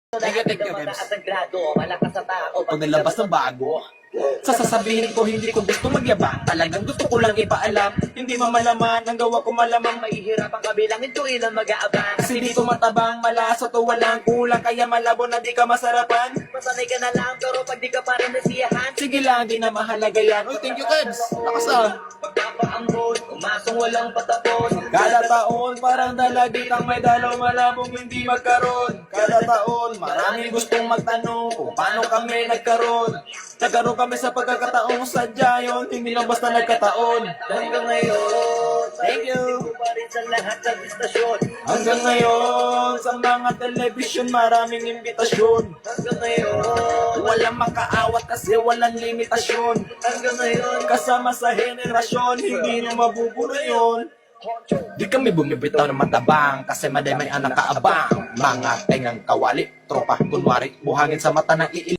Thank you, Kebs. Ang grado, malakas sa tao. Pag nalabas ng bago, sasasabihin ko hindi ko gusto magyabang. Talagang gusto ko lang ipaalam. Hindi mamalaman, ang gawa ko malamang. Mahihirap ang kabilangin ko ilang mag-aabang. Kasi dito matabang, malasa to walang kulang. Kaya malabo na di ka masarapan. Masanay ka na lang, pero pag di ka pa rin nasiyahan. Sige lang, di na mahalaga yan. Uy, thank you, Kebs. Lakas ah. Pagpapaambon, umasong walang patapos. Kada taon, parang dalagit ang may dalaw malabong hindi magkaroon. Kada taon, maraming gustong magtanong kung paano kami nagkaroon. Nagkaroon kami sa pagkakataong sadya yun, hindi lang basta nagkataon. Hanggang ngayon, Thank you. ko pa rin sa lahat ng istasyon. Hanggang ngayon, sa mga telebisyon, maraming imbitasyon. Hanggang ngayon, Walang makaawat kasi walang limitasyon. hanggang ngayon. Kasama sa henerasyon, hindi nyo mabubura yun. Di kami bumibitaw ng matabang kasi maday may anak kaabang. Mga tengang kawali, tropa, kunwari, buhangin sa mata ng iil.